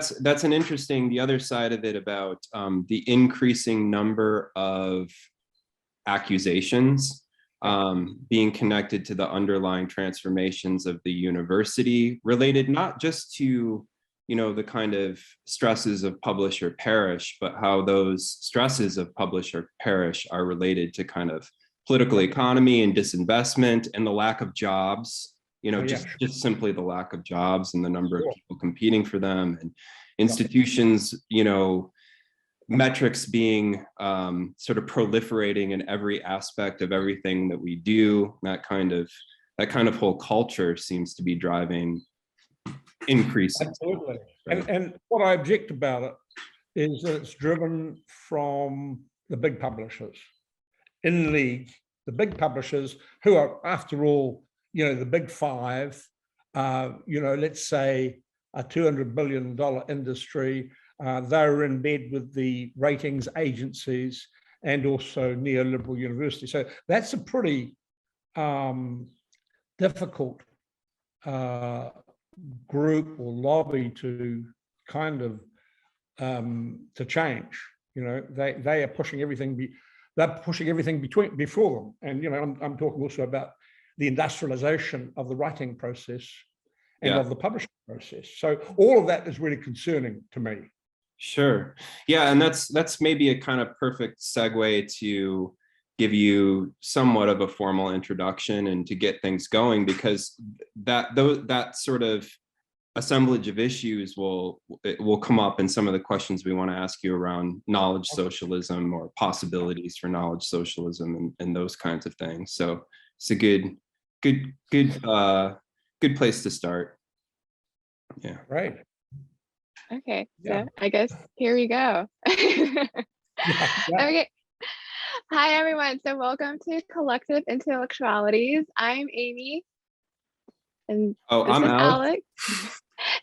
that's an interesting, the other side of it about the increasing number of accusations being connected to the underlying transformations of the university, related not just to, you know, the kind of stresses of publish or perish, but how those stresses of publish or perish are related to kind of political economy and disinvestment and the lack of jobs, you know, just simply the lack of jobs and the number of people competing for them, and institutions, you know, metrics being sort of proliferating in every aspect of everything that we do. That kind of whole culture seems to be driving increases. Absolutely. Right? And what I object about it is that it's driven from the big publishers in league, the big publishers who are, after all, you know, the big five, you know, let's say a $200 billion industry. They're in bed with the ratings agencies and also neoliberal universities. So that's a pretty difficult group or lobby to kind of to change. You know, they are pushing everything. They're pushing everything before them. And you know, I'm talking also about the industrialization of the writing process and of the publishing process. So all of that is really concerning to me. Sure. Yeah, and that's maybe a kind of perfect segue to give you somewhat of a formal introduction and to get things going, because that sort of assemblage of issues will come up in some of the questions we want to ask you around knowledge socialism or possibilities for knowledge socialism and those kinds of things. So it's a good place to start. Yeah. Right. Okay, so I guess here we go. Okay. Hi, everyone. So welcome to Collective Intellectualities. I'm Amy. And I'm Alex.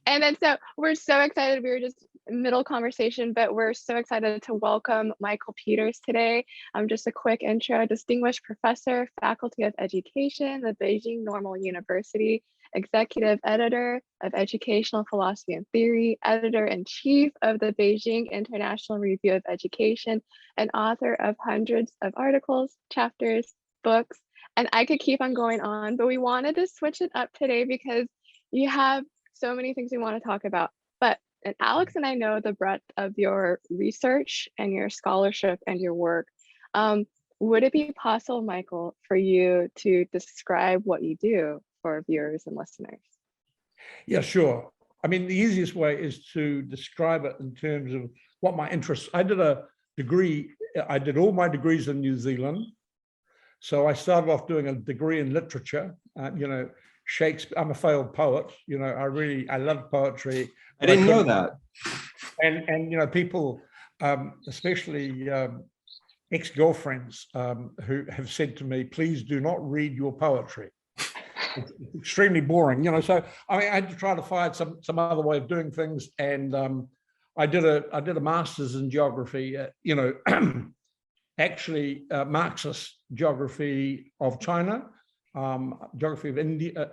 And then so we're so excited. We were just middle conversation, but we're so excited to welcome Michael Peters today. Just a quick intro: distinguished professor, Faculty of Education, the Beijing Normal University, executive editor of Educational Philosophy and Theory, editor-in-chief of the Beijing International Review of Education, and author of hundreds of articles, chapters, books, and I could keep on going on, but we wanted to switch it up today because you have so many things we want to talk about. And Alex and I know the breadth of your research and your scholarship and your work. Would it be possible, Michael, for you to describe what you do for viewers and listeners? Yeah, sure. I mean, the easiest way is to describe it in terms of what my interests. I did a degree. I did all my degrees in New Zealand. So I started off doing a degree in literature. You know, Shakespeare. I'm a failed poet. You know, I love poetry. I didn't know that. And you know, people, especially ex-girlfriends, who have said to me, "Please do not read your poetry. It's extremely boring." You know, so I had to try to find some other way of doing things, and I did a master's in geography. You know, actually Marxist geography of China, geography of India,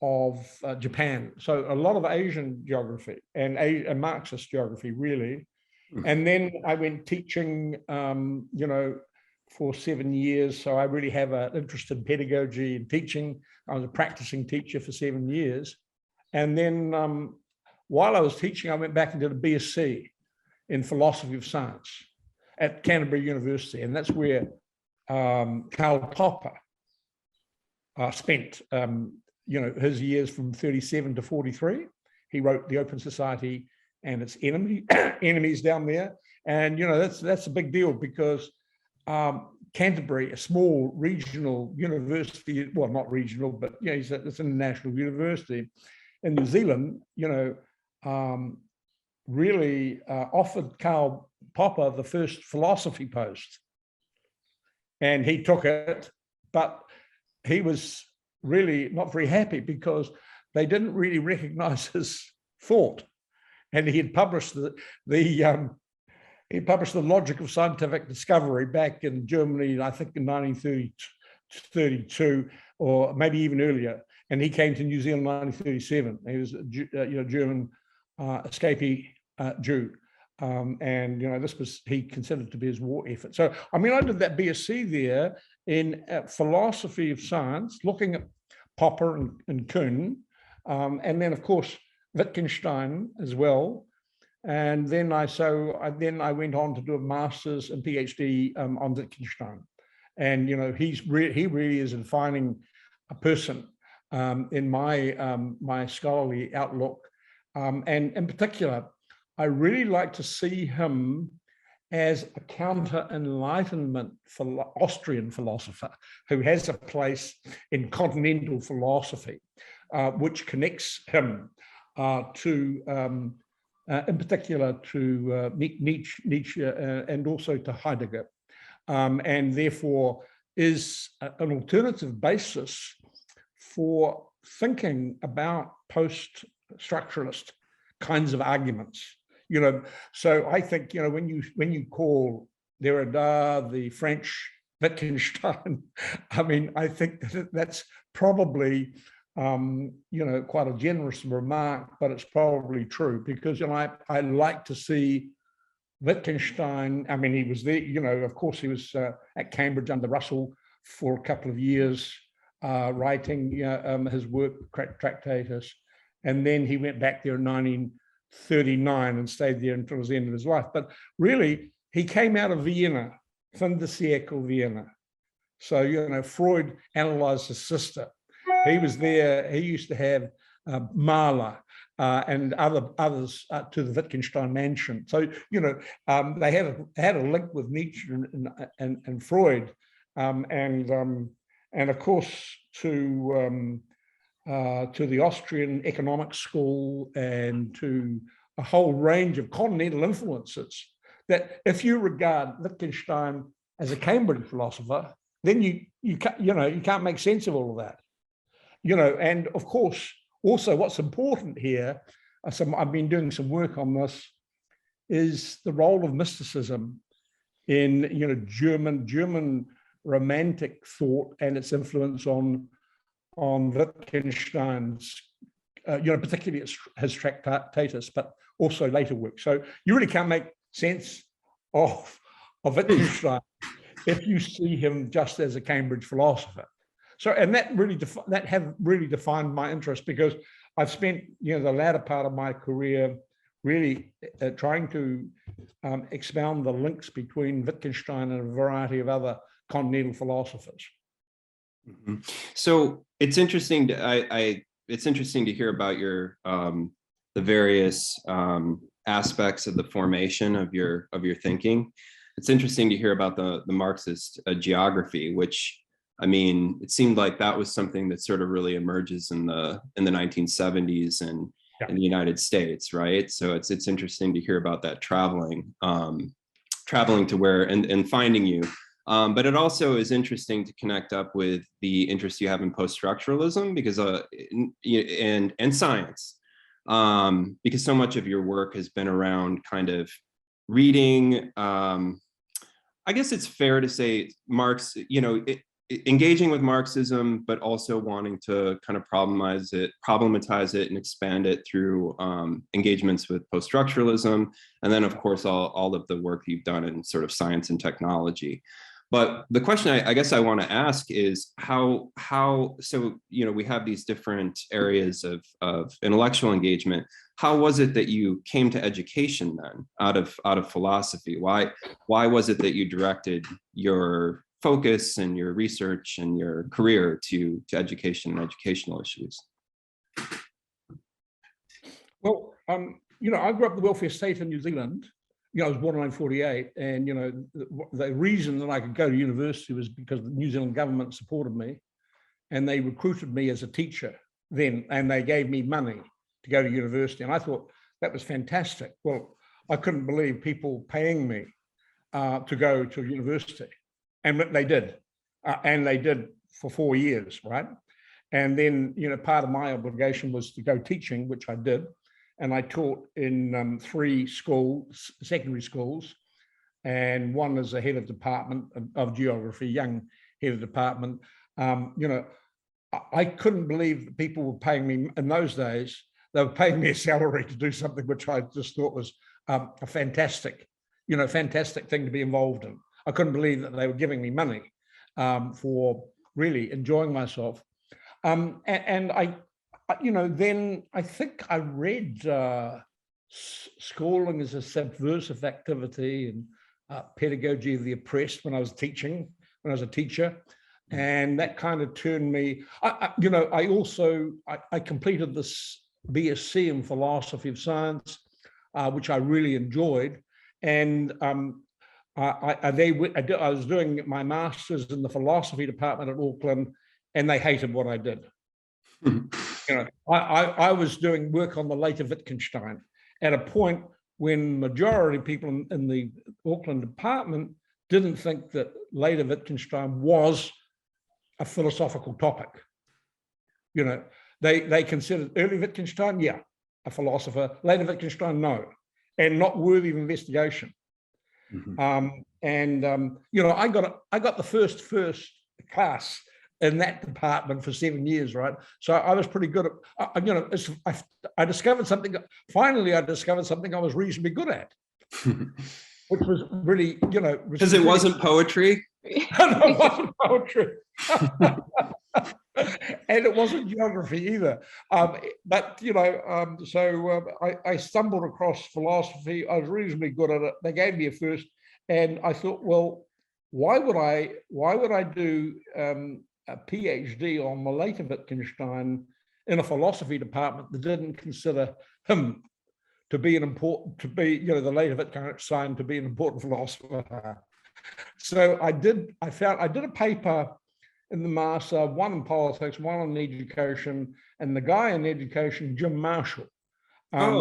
of Japan. So a lot of Asian geography and Marxist geography, really. And then I went teaching, you know, for 7 years. So I really have an interest in pedagogy and teaching. I was a practicing teacher for 7 years. And then while I was teaching, I went back and did a BSc in philosophy of science at Canterbury University. And that's where Karl Popper spent, you know, his years from 37 to 43. He wrote The Open Society and its enemies down there. And, you know, that's a big deal because Canterbury, a small regional university, well, not regional, but yeah, it's an international university in New Zealand, you know, really offered Karl Popper the first philosophy post. And he took it, but he was really not very happy because they didn't really recognize his thought. And he had published the Logic of Scientific Discovery back in Germany, I think in 1932, or maybe even earlier. and he came to New Zealand in 1937. He was a German escapee Jew. And this was he considered to be his war effort. So I mean, I did that BSc there in philosophy of science, looking at Popper and Kuhn, and then of course Wittgenstein as well. And then I went on to do a master's and PhD on Wittgenstein, and he really is a defining person in my scholarly outlook, and in particular, I really like to see him as a counter-Enlightenment Austrian philosopher who has a place in continental philosophy, which connects him to, in particular, to Nietzsche and also to Heidegger, and therefore is an alternative basis for thinking about post-structuralist kinds of arguments. So I think, when you call Derrida the French Wittgenstein, I mean, I think that's probably, quite a generous remark, but it's probably true because, I like to see Wittgenstein. I mean, he was there, of course, he was at Cambridge under Russell for a couple of years, writing his work, Tractatus, and then he went back there in 1939 and stayed there until the end of his life. But really, he came out of Vienna, fin de siècle Vienna. So, Freud analyzed his sister. He was there. He used to have Mahler and others to the Wittgenstein mansion. So, they had a link with Nietzsche and Freud, and of course to the Austrian economic school and to a whole range of continental influences. That if you regard Wittgenstein as a Cambridge philosopher, then you can't make sense of all of that. And of course, also what's important here, I've been doing some work on this, is the role of mysticism in German romantic thought and its influence on Wittgenstein's, particularly his Tractatus, but also later work. So you really can't make sense of Wittgenstein if you see him just as a Cambridge philosopher. So, and that have really defined my interest, because I've spent the latter part of my career really trying to expound the links between Wittgenstein and a variety of other continental philosophers. Mm-hmm. So it's interesting it's interesting to hear about your the various aspects of the formation of your thinking. It's interesting to hear about the Marxist geography, which, I mean, it seemed like that was something that sort of really emerges in the 1970s and in the United States, right? So it's interesting to hear about that traveling to where and finding you. But it also is interesting to connect up with the interest you have in post-structuralism, because and science, because so much of your work has been around kind of reading. I guess it's fair to say Marx, engaging with Marxism, but also wanting to kind of problematize it and expand it through engagements with post-structuralism. And then, of course, all of the work you've done in sort of science and technology. But the question I guess I want to ask is how so we have these different areas of intellectual engagement. How was it that you came to education then, out of philosophy? Why was it that you directed your focus and your research and your career to education and educational issues? Well, I grew up in the welfare state in New Zealand. I was born in 1948, and the reason that I could go to university was because the New Zealand government supported me, and they recruited me as a teacher then, and they gave me money to go to university, and I thought that was fantastic. Well, I couldn't believe people paying me to go to university, and they did, for 4 years, right? And then part of my obligation was to go teaching, which I did. And I taught in 3 schools, secondary schools, and one as a head of department of geography, young head of department. I couldn't believe that people were paying me in those days. They were paying me a salary to do something which I just thought was a fantastic thing to be involved in. I couldn't believe that they were giving me money for really enjoying myself. And I, then I think I read Schooling as a Subversive Activity and Pedagogy of the Oppressed when I was a teacher. And that kind of turned me, I completed this BSc in Philosophy of Science, which I really enjoyed. And I was doing my master's in the philosophy department at Auckland, and they hated what I did. I was doing work on the later Wittgenstein at a point when majority of people in the Auckland department didn't think that later Wittgenstein was a philosophical topic. They considered early Wittgenstein, yeah, a philosopher, later Wittgenstein, no, and not worthy of investigation. I got the first class in that department for 7 years, right? So I was pretty good at, I discovered something, finally I discovered something I was reasonably good at, which was really, because it wasn't poetry. No, it wasn't poetry. And it wasn't geography either. I stumbled across philosophy. I was reasonably good at it. They gave me a first, and I thought, well, why would I do a PhD on the later Wittgenstein in a philosophy department that didn't consider him to be the later Wittgenstein to be an important philosopher? So I did a paper in the master, one in politics, one in education, and the guy in education, Jim Marshall,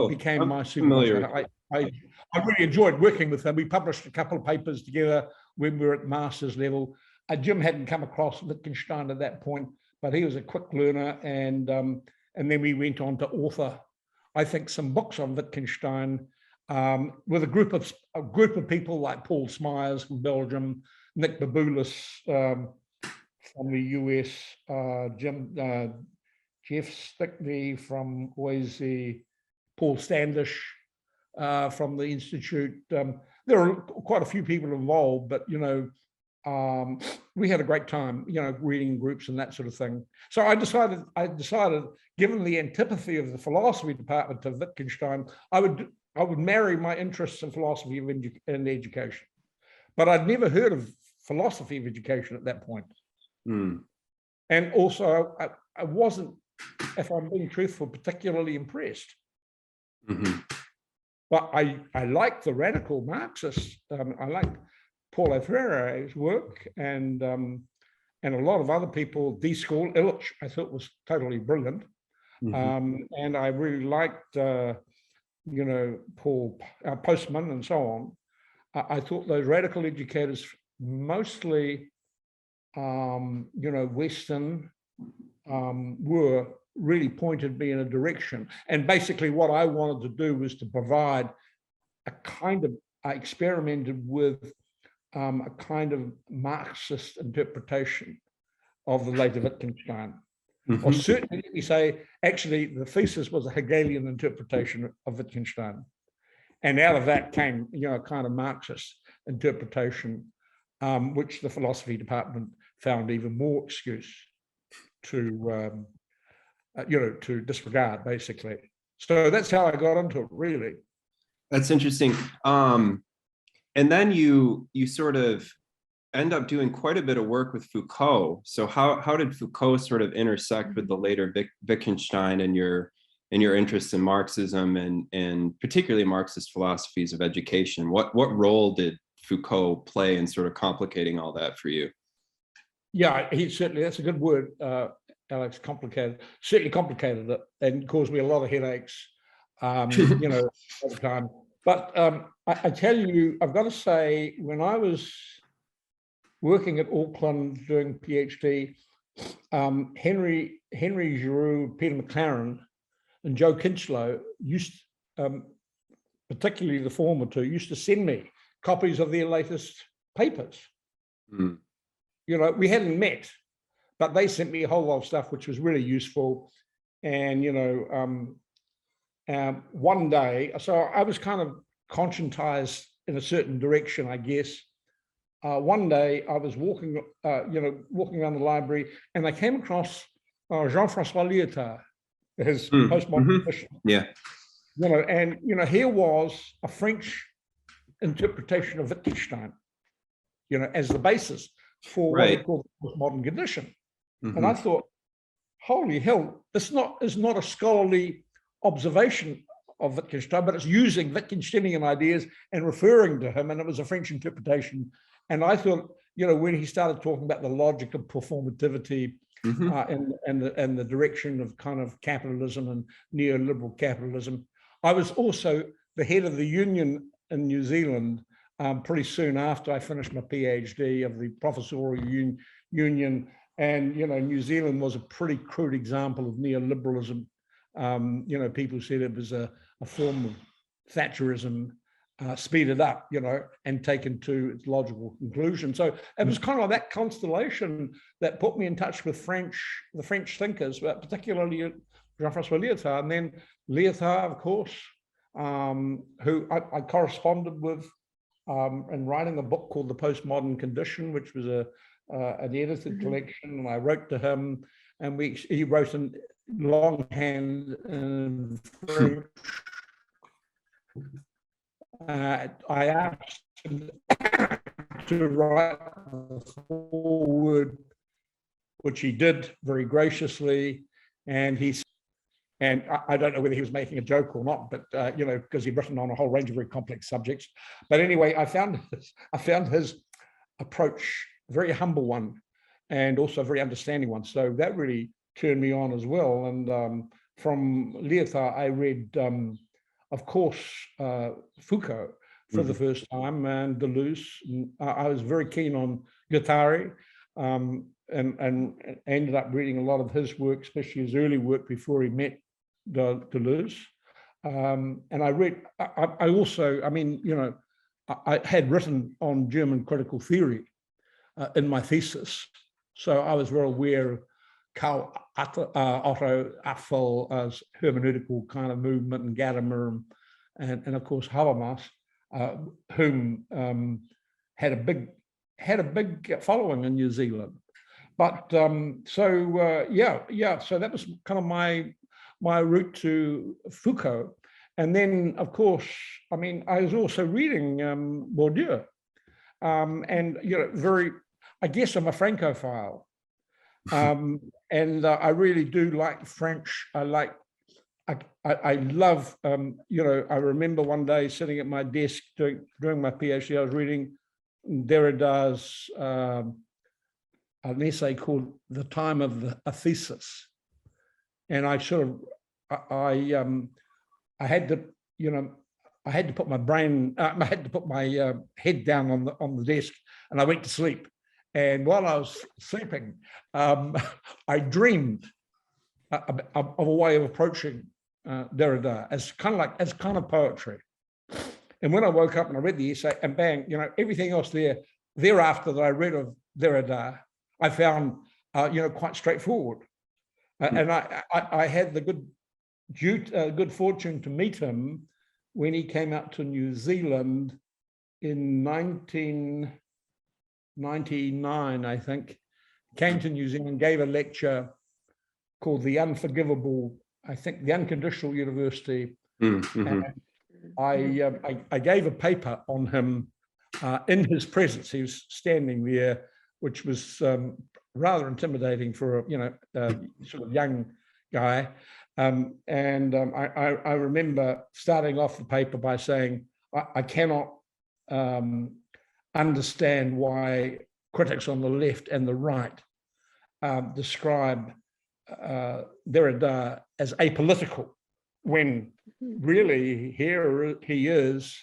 became my supervisor. I really enjoyed working with him. We published a couple of papers together when we were at master's level. Jim hadn't come across Wittgenstein at that point, but he was a quick learner, and then we went on to author, I think, some books on Wittgenstein with a group of people like Paul Smyers from Belgium, Nick Baboulis from the US, Jeff Stickney from Boise, Paul Standish from the Institute. There are quite a few people involved, but we had a great time, reading groups and that sort of thing. So I decided, given the antipathy of the philosophy department to Wittgenstein, I would marry my interests in philosophy and education. But I'd never heard of philosophy of education at that point. And also, I wasn't, if I'm being truthful, particularly impressed. But I like the radical Marxists. I like Paulo Freire's work, and a lot of other people. D. School, Illich, I thought was totally brilliant. And I really liked, Paul Postman and so on. I thought those radical educators, mostly, Western, were really pointed me in a direction. And basically what I wanted to do was to provide I experimented with a kind of Marxist interpretation of the later Wittgenstein. Or certainly, let me say, actually, the thesis was a Hegelian interpretation of Wittgenstein. And out of that came, a kind of Marxist interpretation, which the philosophy department found even more excuse to, to disregard, basically. So that's how I got into it, really. That's interesting. And then you sort of end up doing quite a bit of work with Foucault. So how did Foucault sort of intersect with the later Wittgenstein and your interest in Marxism and particularly Marxist philosophies of education? What role did Foucault play in sort of complicating all that for you? Yeah, he certainly, that's a good word, Alex, complicated. Certainly complicated it and caused me a lot of headaches, all the time. But I tell you, I've got to say, when I was working at Auckland doing PhD, Henry Giroux, Peter McLaren, and Joe Kinchlow used, particularly the former two, used to send me copies of their latest papers. We hadn't met, but they sent me a whole lot of stuff, which was really useful. And, one day, so I was kind of conscientized in a certain direction, I guess. One day I was walking, walking around the library, and I came across Jean-Francois Lyotard, his postmodern tradition. Yeah. And here was a French interpretation of Wittgenstein, as the basis for what he called the postmodern condition. And I thought, holy hell, this is not a scholarly observation of Wittgenstein, but it's using Wittgensteinian ideas and referring to him, and it was a French interpretation. And I thought, when he started talking about the logic of performativity and the direction of kind of capitalism and neoliberal capitalism, I was also the head of the union in New Zealand pretty soon after I finished my PhD of the professorial union. And, New Zealand was a pretty crude example of neoliberalism. People said it was a form of Thatcherism speeded up, and taken to its logical conclusion. So it was kind of that constellation that put me in touch with the French thinkers, but particularly Jean-Francois Lyotard. And then Lyotard, of course, who I corresponded with in writing a book called The Postmodern Condition, which was an edited collection. And I wrote to him, and he wrote in longhand in French. I asked him to write a foreword, which he did very graciously, and I don't know whether he was making a joke or not, but because he'd written on a whole range of very complex subjects. But anyway, I found his approach a very humble one, and also a very understanding one. So that really turned me on as well. And from Lyotard, I read, of course, Foucault for the first time, and Deleuze. I was very keen on Guattari, and ended up reading a lot of his work, especially his early work before he met Deleuze. And I read, I also, I had written on German critical theory in my thesis. So I was very aware of Karl Otto Apfel's hermeneutical kind of movement, and Gadamer, and of course Habermas, whom had a big following in New Zealand. But so that was kind of my route to Foucault. And then, of course, I was also reading Bourdieu, and I guess I'm a Francophile. And I really do like French. I love, I remember one day sitting at my desk during my PhD, I was reading Derrida's an essay called The Time of a Thesis. And I had to put my brain, I had to put my head down on the desk, and I went to sleep. And while I was sleeping, I dreamed of a way of approaching Derrida as kind of poetry. And when I woke up and I read the essay, and bang, everything else thereafter that I read of Derrida, I found quite straightforward. And I had the good fortune to meet him when he came out to New Zealand in 1999, I think. Came to New Zealand, gave a lecture called The Unforgivable, I think, The Unconditional University. And I gave a paper on him in his presence. He was standing there, which was rather intimidating for a sort of young guy. I remember starting off the paper by saying, I cannot understand why critics on the left and the right describe Derrida as apolitical, when really here he is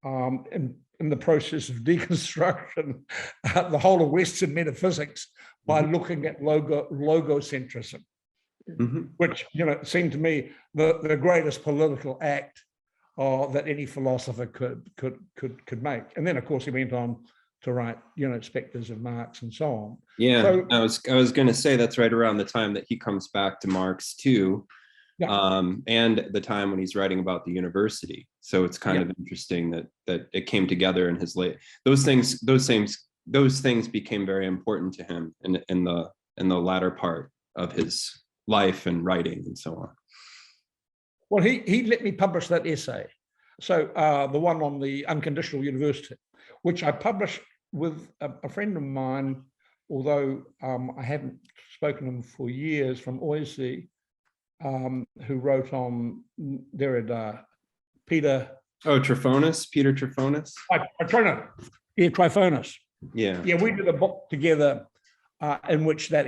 in the process of deconstruction the whole of Western metaphysics by looking at logocentrism, which seemed to me the greatest political act that any philosopher could make. And then, of course, he went on to write, you know, Spectres of Marx and so on. Yeah, So, I was going to say that's right around the time that he comes back to Marx too, and the time when he's writing about the university. So it's kind of interesting that it came together in his late. Those things became very important to him in the latter part of his life and writing and so on. well, he let me publish that essay. So the one on the unconditional university, which I published with a friend of mine, although I haven't spoken to him for years, from Oise, who wrote on Derrida, Peter. Oh, Tryphonas, Peter Tryphonas. Tryphonas. Yeah. Yeah, we did a book together in which that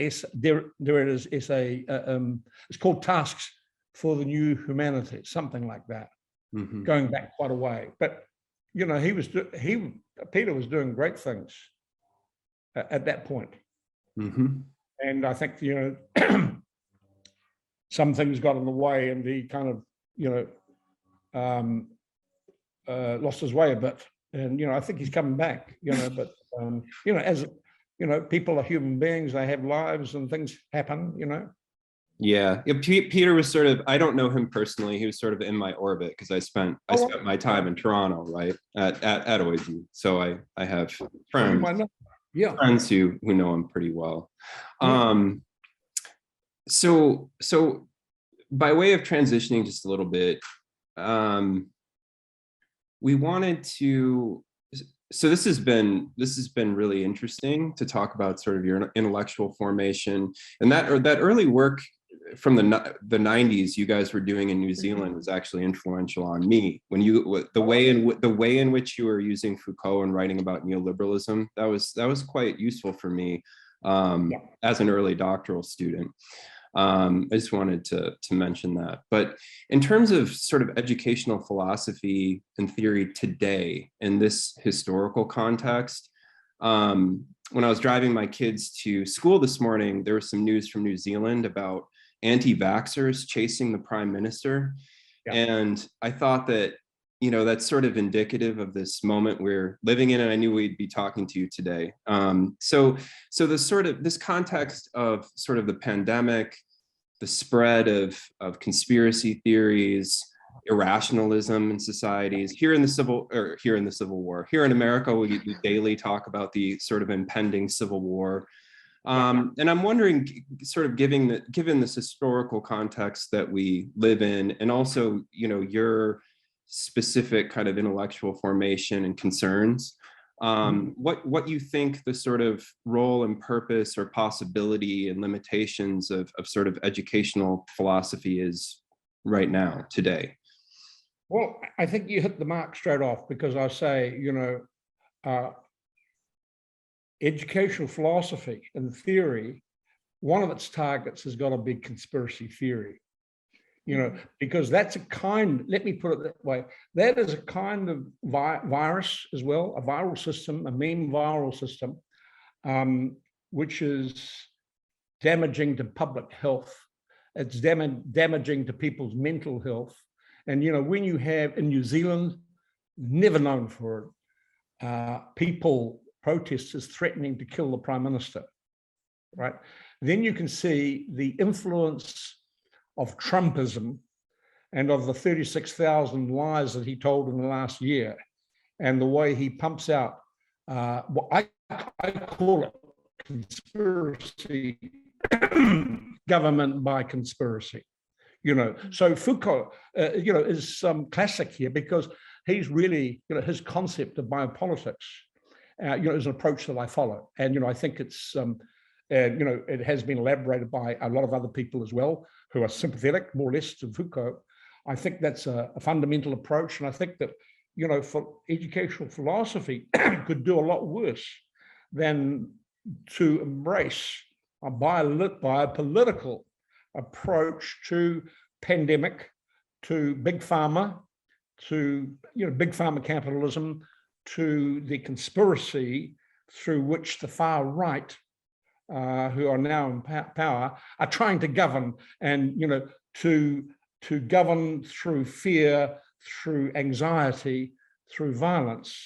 Derrida's essay, it's called Tasks for the New Humanities, something like that, going back quite a way. But, you know, Peter was doing great things at that point. And I think, you know, some things got in the way and he kind of, you know, lost his way a bit. And, you know, I think he's coming back, you know, but, you know, as, you know, people are human beings, they have lives and things happen, you know. Yeah, Peter was sort of, I don't know him personally. He was sort of in my orbit because I spent my time in Toronto, right, at Oise. So I have friends, friends who know him pretty well. So by way of transitioning just a little bit, we wanted to. So this has been really interesting to talk about sort of your intellectual formation and that early work from the 90s you guys were doing in New Zealand was actually influential on me. When the way in which you were using Foucault and writing about neoliberalism, that was quite useful for me as an early doctoral student. I just wanted to mention that. But in terms of sort of educational philosophy and theory today in this historical context, when I was driving my kids to school this morning, there was some news from New Zealand about anti-vaxxers chasing the prime minister. And I thought that, you know, that's sort of indicative of this moment we're living in, and I knew we'd be talking to you today. So this context of sort of the pandemic, the spread of conspiracy theories, irrationalism in societies, here in the Civil War, here in America, we daily talk about the sort of impending Civil War. And I'm wondering, sort of given this historical context that we live in, and also, you know, your specific kind of intellectual formation and concerns, what you think the sort of role and purpose or possibility and limitations of sort of educational philosophy is right now, today? Well, I think you hit the mark straight off, because I say, you know, educational philosophy and theory, one of its targets has got to be conspiracy theory, you know, because that's a kind, let me put it that way, that is a kind of virus as well, a viral system, a meme viral system, which is damaging to public health. It's damaging to people's mental health. And, you know, when you have in New Zealand, never known for it, protesters threatening to kill the prime minister, right? Then you can see the influence of Trumpism and of the 36,000 lies that he told in the last year, and the way he pumps out what I call it conspiracy, government by conspiracy. You know, so Foucault, you know, is some classic here, because he's really, you know, his concept of biopolitics, you know, is an approach that I follow. And, you know, I think it's, you know, it has been elaborated by a lot of other people as well, who are sympathetic, more or less, to Foucault. I think that's a fundamental approach. And I think that, you know, for educational philosophy could do a lot worse than to embrace a biopolitical approach to pandemic, to big pharma, to, you know, big pharma capitalism, to the conspiracy through which the far right, who are now in power, are trying to govern, and, you know, to govern through fear, through anxiety, through violence.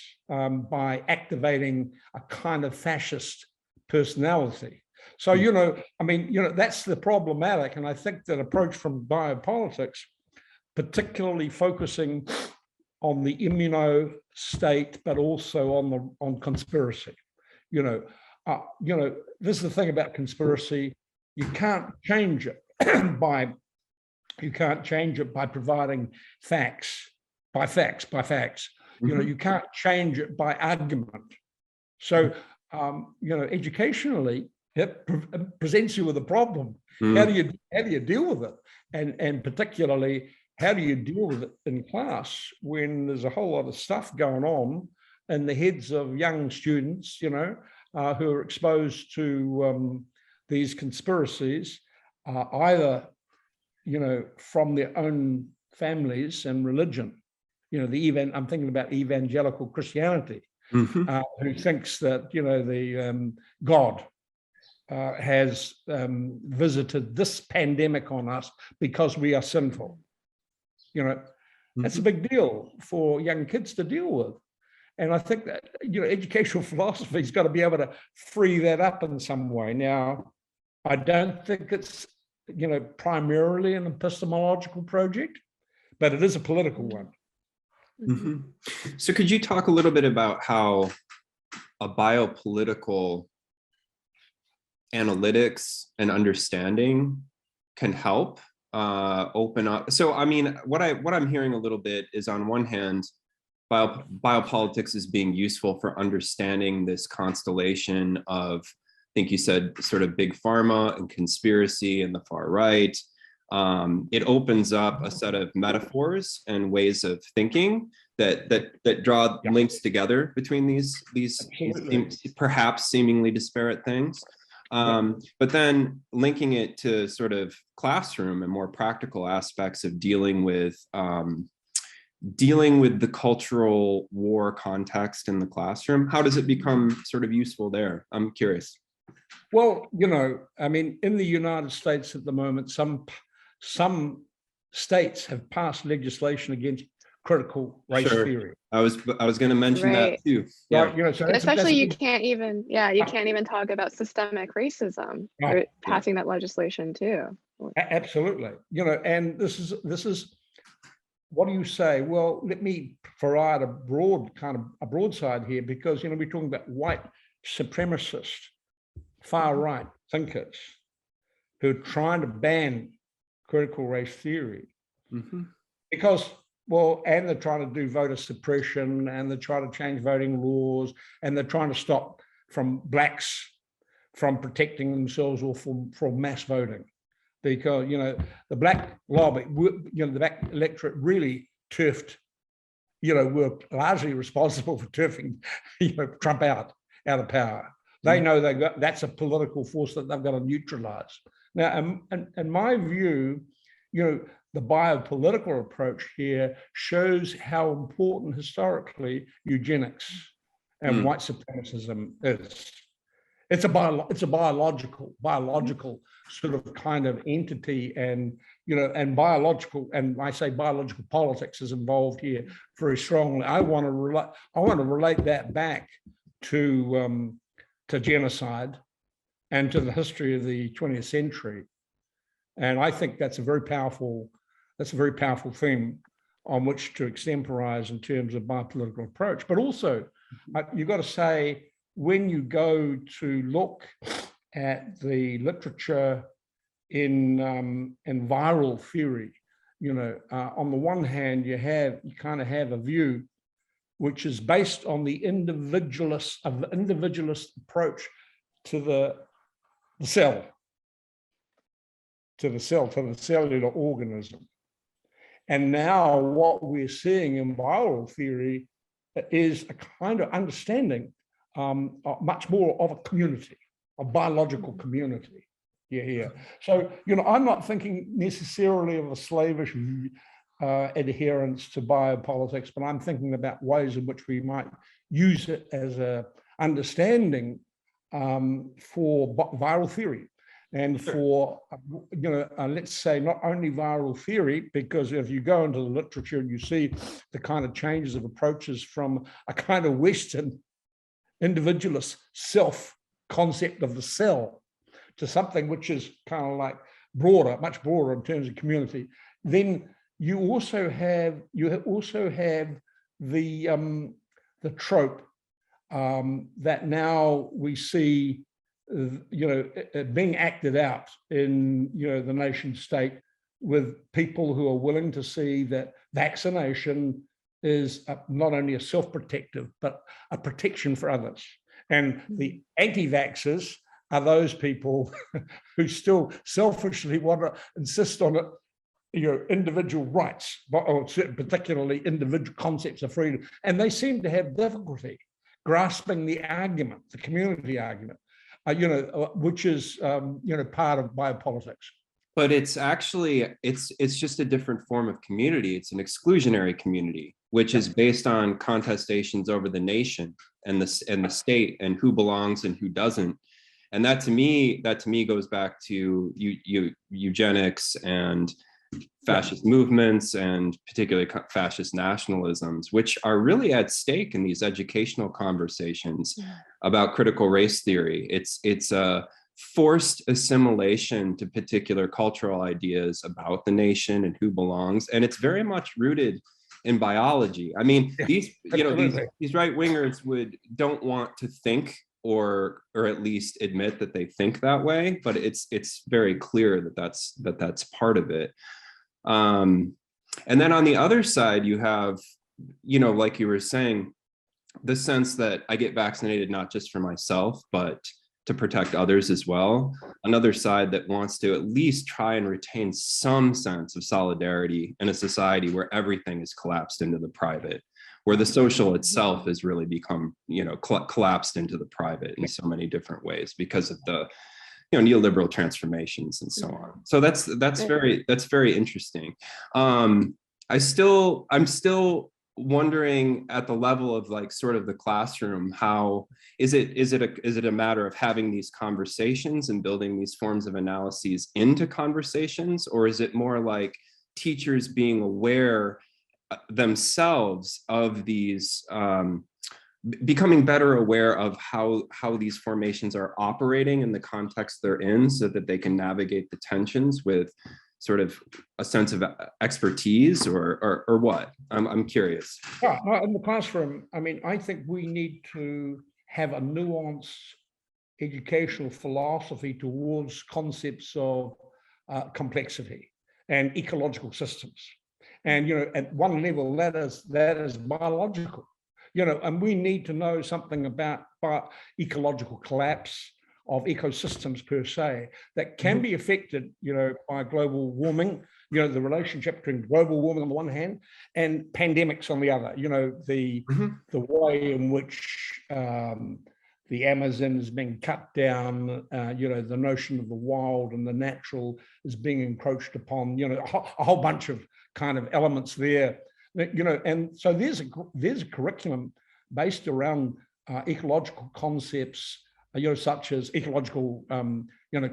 by activating a kind of fascist personality. So, you know, I mean, you know, that's the problematic. And I think that approach from biopolitics, particularly focusing on the immuno state, but also on conspiracy. You know, this is the thing about conspiracy. You can't change it by providing facts, by facts. You know, you can't change it by argument. So, you know, educationally, it presents you with a problem. How do you deal with it? And particularly, how do you deal with it in class when there's a whole lot of stuff going on in the heads of young students, you know, who are exposed to these conspiracies, either, you know, from their own families and religion. You know, I'm thinking about evangelical Christianity, who thinks that, you know, the God has visited this pandemic on us because we are sinful. You know, that's a big deal for young kids to deal with. And I think that, you know, educational philosophy's got to be able to free that up in some way. Now, I don't think it's, you know, primarily an epistemological project, but it is a political one. So could you talk a little bit about how a biopolitical analytics and understanding can help open up? So, I mean, what I'm hearing a little bit is, on one hand, biopolitics is being useful for understanding this constellation of, I think you said, sort of big pharma and conspiracy and the far right. It opens up a set of metaphors and ways of thinking that draw links together between these perhaps seemingly disparate things. But then linking it to sort of classroom and more practical aspects of dealing with the cultural war context in the classroom. How does it become sort of useful there? I'm curious. Well, you know, I mean, in the United States at the moment, some states have passed legislation against critical race theory. I was going to mention that too. Yeah, right, you know, so especially you can't even talk about systemic racism. Right. Passing that legislation too. Absolutely, you know, and this is what do you say? Well, let me provide a broadside here, because, you know, we're talking about white supremacist far right thinkers who are trying to ban critical race theory because, well, and they're trying to do voter suppression, and they're trying to change voting laws, and they're trying to stop from blacks from protecting themselves or from mass voting, because, you know, the black lobby, you know, the black electorate really turfed, you know, were largely responsible for turfing, you know, Trump out of power. They know that's a political force that they've got to neutralize. Now, in my view, you know, the biopolitical approach here shows how important historically eugenics and white supremacism is. It's a biological sort of kind of entity, and, you know, and biological, and I say biological politics is involved here very strongly. I want to relate that back to genocide and to the history of the 20th century. And I think that's a very powerful thing on which to extemporize in terms of biopolitical approach. But also, you've got to say, when you go to look at the literature in viral theory, you know, on the one hand, you kind of have a view which is based on the individualist approach to the cell, to the cellular organism. And now what we're seeing in viral theory is a kind of understanding much more of a community, a biological community here. So, you know, I'm not thinking necessarily of a slavish adherence to biopolitics, but I'm thinking about ways in which we might use it as a understanding for viral theory. and for, let's say not only viral theory, because if you go into the literature and you see the kind of changes of approaches from a kind of Western individualist self concept of the cell to something which is kind of like broader, much broader in terms of community, then you also have the trope that now we see, being acted out in the nation state, with people who are willing to see that vaccination is not only a self-protective but a protection for others, and the anti-vaxxers are those people who still selfishly want to insist on it, individual rights, or particularly individual concepts of freedom, and they seem to have difficulty grasping the argument, the community argument, which is part of biopolitics. But it's actually it's just a different form of community. It's an exclusionary community, which is based on contestations over the nation and the state and who belongs and who doesn't. And that to me goes back to eugenics and fascist movements, and particularly fascist nationalisms, which are really at stake in these educational conversations about critical race theory. It's a forced assimilation to particular cultural ideas about the nation and who belongs, and it's very much rooted in biology. I mean, these right wingers don't want to think or at least admit that they think that way, but it's very clear that that's part of it. And then on the other side, you have, like you were saying, the sense that I get vaccinated not just for myself, but to protect others as well. Another side that wants to at least try and retain some sense of solidarity in a society where everything is collapsed into the private, where the social itself has really become, collapsed into the private in so many different ways because of the neoliberal transformations and so on. So that's very interesting. I'm still wondering at the level of like sort of the classroom, how is it a matter of having these conversations and building these forms of analyses into conversations, or is it more like teachers being aware themselves of these, becoming better aware of how these formations are operating in the context they're in, so that they can navigate the tensions with sort of a sense of expertise, or what? I'm curious. Yeah, in the classroom, I mean, I think we need to have a nuanced educational philosophy towards concepts of complexity and ecological systems. And at one level, that is biological. And we need to know something about ecological collapse of ecosystems per se that can be affected, by global warming, the relationship between global warming on the one hand and pandemics on the other, the way in which the Amazon is being cut down, the notion of the wild and the natural is being encroached upon, a whole bunch of kind of elements there. And so there's a curriculum based around ecological concepts, such as ecological,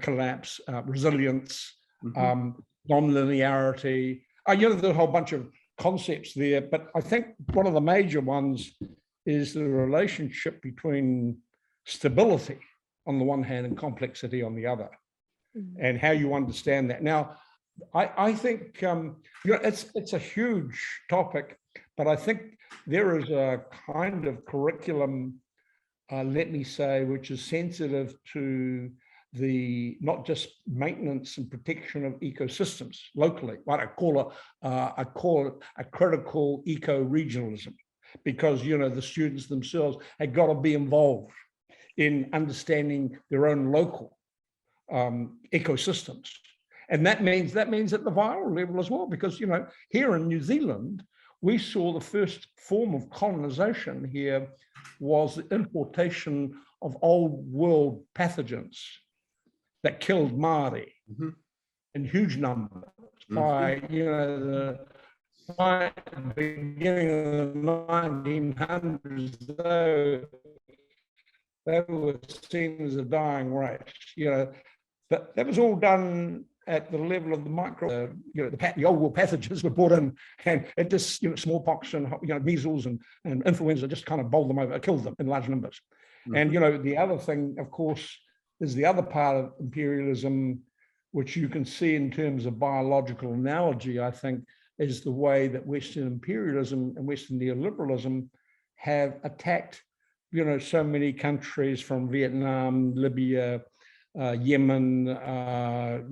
collapse, resilience, non-linearity. There's a whole bunch of concepts there, but I think one of the major ones is the relationship between stability on the one hand and complexity on the other, and how you understand that. Now, I think it's a huge topic, but I think there is a kind of curriculum, let me say, which is sensitive to the not just maintenance and protection of ecosystems locally. What I call it a critical eco-regionalism, because the students themselves have got to be involved in understanding their own local ecosystems. And that means at the viral level as well, because here in New Zealand, we saw the first form of colonization here was the importation of old world pathogens that killed Māori in huge numbers by the beginning of the 1900s. They were seen as a dying race. But that was all done at the level of the micro, the old world pathogens were brought in, and it just, smallpox and, measles and influenza just kind of bowled them over, killed them in large numbers. And, the other thing, of course, is the other part of imperialism, which you can see in terms of biological analogy, I think, is the way that Western imperialism and Western neoliberalism have attacked, so many countries from Vietnam, Libya, Yemen, now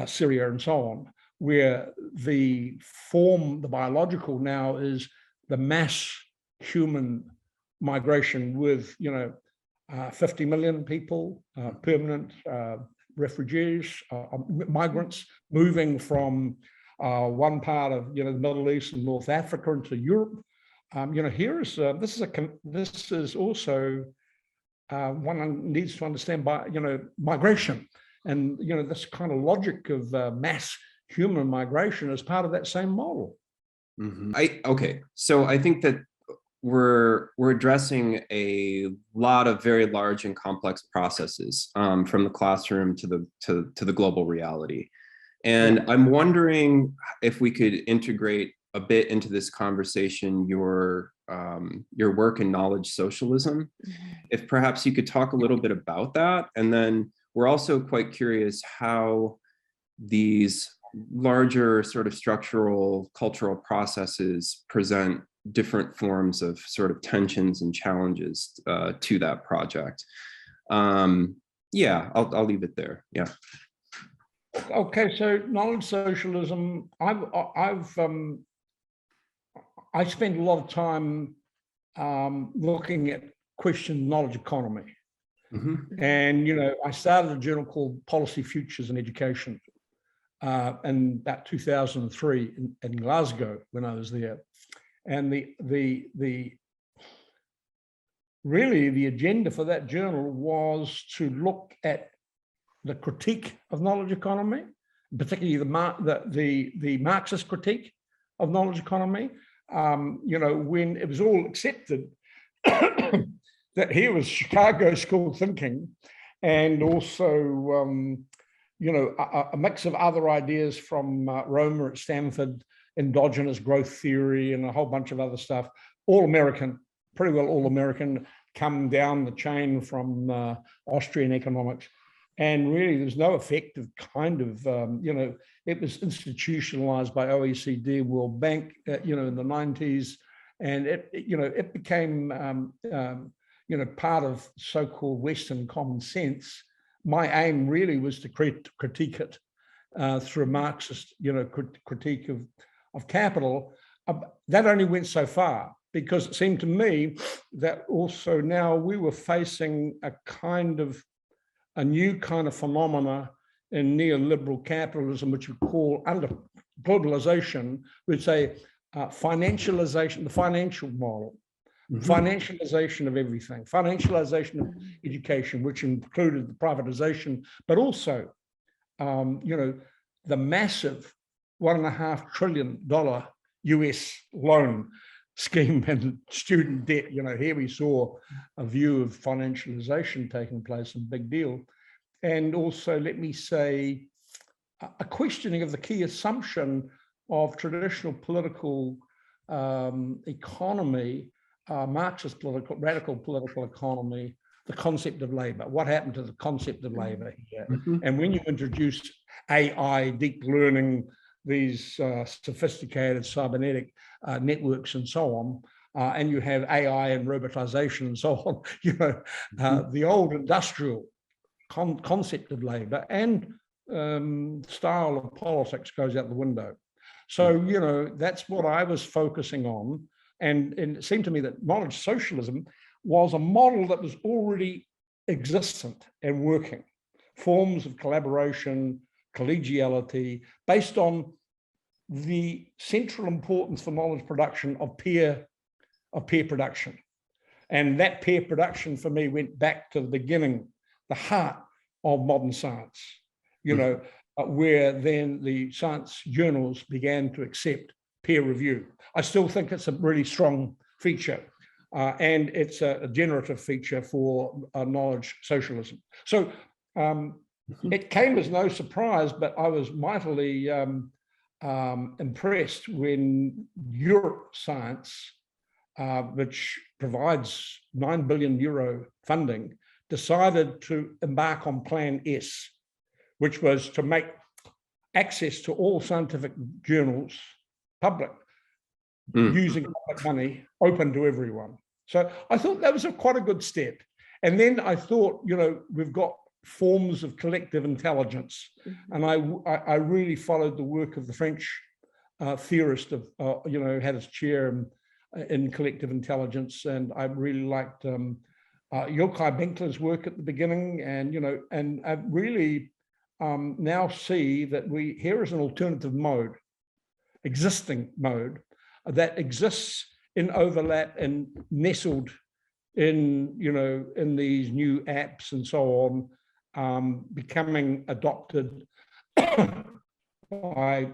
Syria and so on, where the biological now is the mass human migration with, 50 million people, permanent refugees, migrants moving from one part of, the Middle East and North Africa into Europe. This is also one needs to understand by, migration, and, this kind of logic of mass human migration is part of that same model. Okay, so I think that we're addressing a lot of very large and complex processes, from the classroom to the global reality. And I'm wondering if we could integrate a bit into this conversation your work in knowledge socialism. If perhaps you could talk a little bit about that. And then we're also quite curious how these larger sort of structural cultural processes present different forms of sort of tensions and challenges to that project. Yeah, I'll leave it there. Yeah. Okay, so knowledge socialism, I spend a lot of time looking at question knowledge economy. And, I started a journal called Policy Futures in Education in about 2003 in Glasgow when I was there. And really the agenda for that journal was to look at the critique of knowledge economy, particularly the Marxist critique of knowledge economy. When it was all accepted that here was Chicago school thinking, and also, a mix of other ideas from Roma at Stanford, endogenous growth theory, and a whole bunch of other stuff, all American, pretty well all American, come down the chain from Austrian economics. And really, there's no effective kind of, it was institutionalized by OECD, World Bank, in the 90s. And it became, part of so-called Western common sense. My aim really was to critique it through a Marxist, critique of capital. That only went so far, because it seemed to me that also now we were facing a new kind of phenomena in neoliberal capitalism, which we call, under globalization, we'd say financialization, the financial model, financialization of everything, financialization of education, which included the privatization, but also, the massive $1.5 trillion US loan scheme and student debt. Here we saw a view of financialization taking place, a big deal. And also, let me say, a questioning of the key assumption of traditional political economy, Marxist radical political economy, the concept of labor. What happened to the concept of labor here? And when you introduce AI, deep learning, these sophisticated cybernetic networks and so on, and you have AI and robotization and so on, the old industrial concept of labor and style of politics goes out the window. So, that's what I was focusing on. And it seemed to me that knowledge socialism was a model that was already existent and working. Forms of collaboration, collegiality, based on the central importance for knowledge production of peer production. And that peer production for me went back to the beginning, the heart of modern science, where then the science journals began to accept peer review. I still think it's a really strong feature. and it's a generative feature for knowledge socialism. So it came as no surprise, but I was mightily impressed when Europe Science, which provides €9 billion funding, decided to embark on Plan S, which was to make access to all scientific journals public, using public money, open to everyone. So I thought that was quite a good step. And then I thought, we've got forms of collective intelligence. And I really followed the work of the French theorist of, had his chair in collective intelligence. And I really liked Yochai Benkler's work at the beginning. And I really now see that here is an alternative mode, existing mode, that exists in overlap and nestled in, in these new apps and so on, becoming adopted by,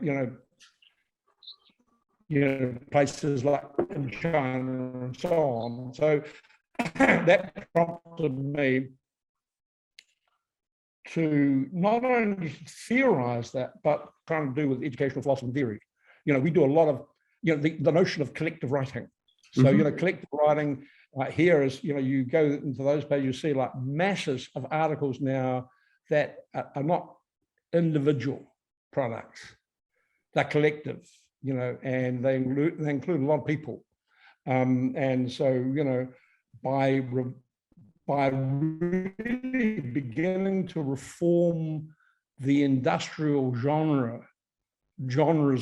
places like in China and so on. So that prompted me to not only theorize that, but trying to do with educational philosophy and theory. We do a lot of, the notion of collective writing. So, collective writing here is, you go into those pages, you see like masses of articles now that are not individual products, they're collective, and they include a lot of people. And so, by really beginning to reform the industrial genres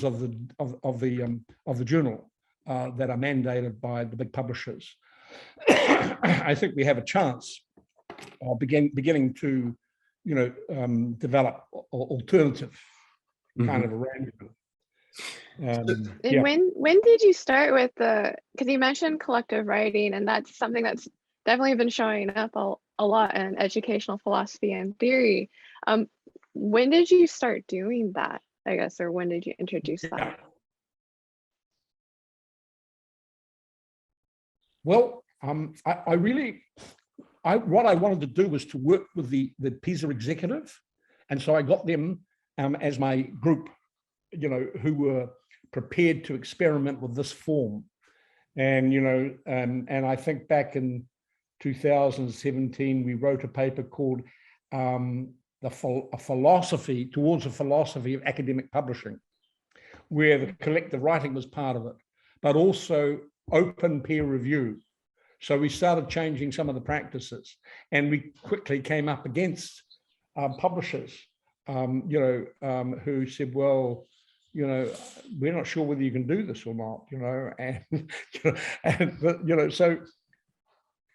of the journal that are mandated by the big publishers, I think we have a chance of beginning to, develop alternative kind of arrangement. And when did you start with because you mentioned collective writing, and that's something that's definitely been showing up a lot in educational philosophy and theory. When did you start doing that, I guess, or when did you introduce that? Well, what I wanted to do was to work with the PISA executive. And so I got them as my group, who were prepared to experiment with this form. And, and I think back in 2017, we wrote a paper called a philosophy towards a philosophy of academic publishing, where the collective writing was part of it, but also open peer review. So we started changing some of the practices, and we quickly came up against publishers, who said, well, we're not sure whether you can do this or not,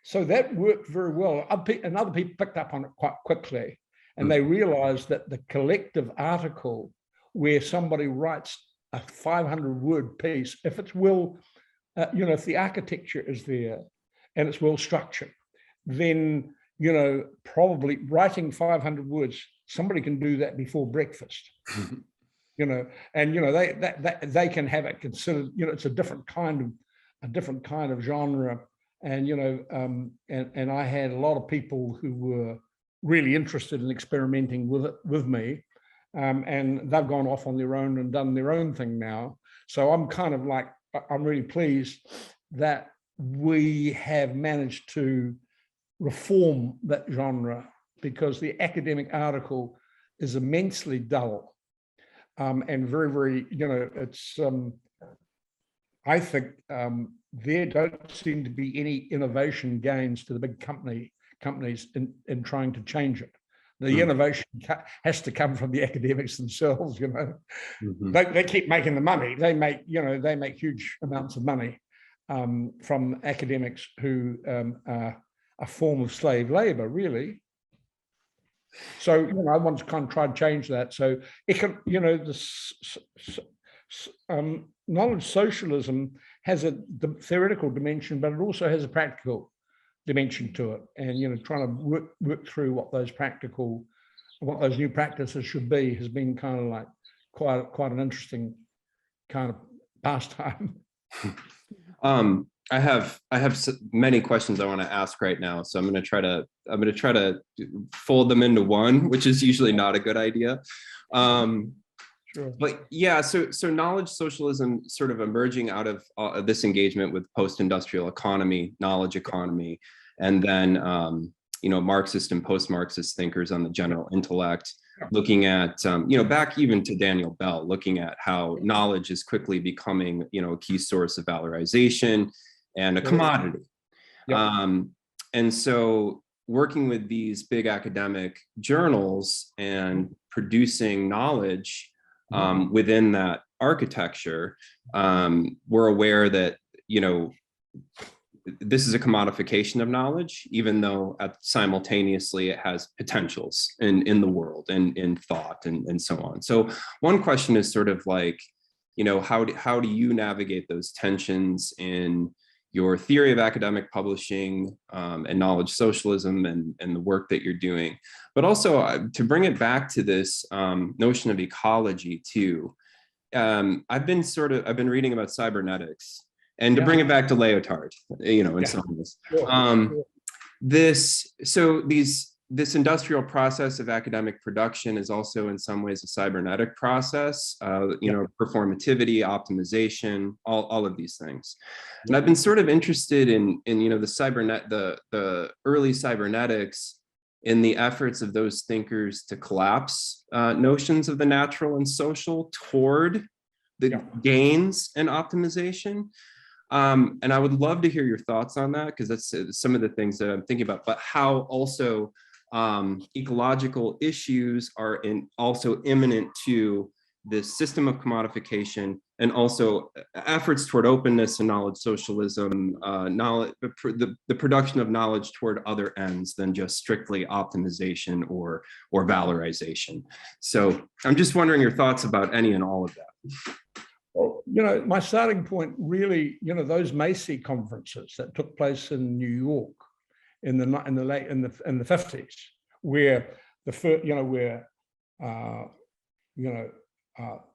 so that worked very well. And other people picked up on it quite quickly, and they realized that the collective article where somebody writes a 500-word piece, if it's if the architecture is there and it's well structured, then, probably writing 500 words, somebody can do that before breakfast. And they can have it considered, it's a different kind of genre. And and I had a lot of people who were really interested in experimenting with it with me, and they've gone off on their own and done their own thing now. So I'm kind of like, I'm really pleased that we have managed to reform that genre, because the academic article is immensely dull, and very, very, it's, I think there don't seem to be any innovation gains to the big companies in trying to change it. The innovation has to come from the academics themselves. They keep making the money. They make huge amounts of money from academics who are a form of slave labor, really. So I want to kind of try and change that. So it can, knowledge socialism has a theoretical dimension, but it also has a practical dimension to it. And trying to work through what those new practices should be has been kind of like quite an interesting kind of pastime. many questions I want to ask right now, so I'm going to try to fold them into one, which is usually not a good idea. Sure. But yeah, so knowledge socialism sort of emerging out of this engagement with post-industrial economy, knowledge economy, and then Marxist and post-Marxist thinkers on the general intellect, looking at back even to Daniel Bell, looking at how knowledge is quickly becoming a key source of valorization and a commodity. And so working with these big academic journals and producing knowledge within that architecture, we're aware that this is a commodification of knowledge, even though simultaneously it has potentials in the world and in thought and so on. So one question is sort of like, how do you navigate those tensions in your theory of academic publishing and knowledge socialism and the work that you're doing? But also to bring it back to this notion of ecology too, I've been reading about cybernetics, and to bring it back to Lyotard, in some of this. This industrial process of academic production is also in some ways a cybernetic process, performativity, optimization, all of these things. And I've been sort of interested in the early cybernetics, in the efforts of those thinkers to collapse notions of the natural and social toward the gains and optimization. And I would love to hear your thoughts on that, because that's some of the things that I'm thinking about, but how also ecological issues are also imminent to this system of commodification, and also efforts toward openness and knowledge socialism, the production of knowledge toward other ends than just strictly optimization or valorization. So I'm just wondering your thoughts about any and all of that. Well, my starting point really, those Macy conferences that took place in New York in the 50s, where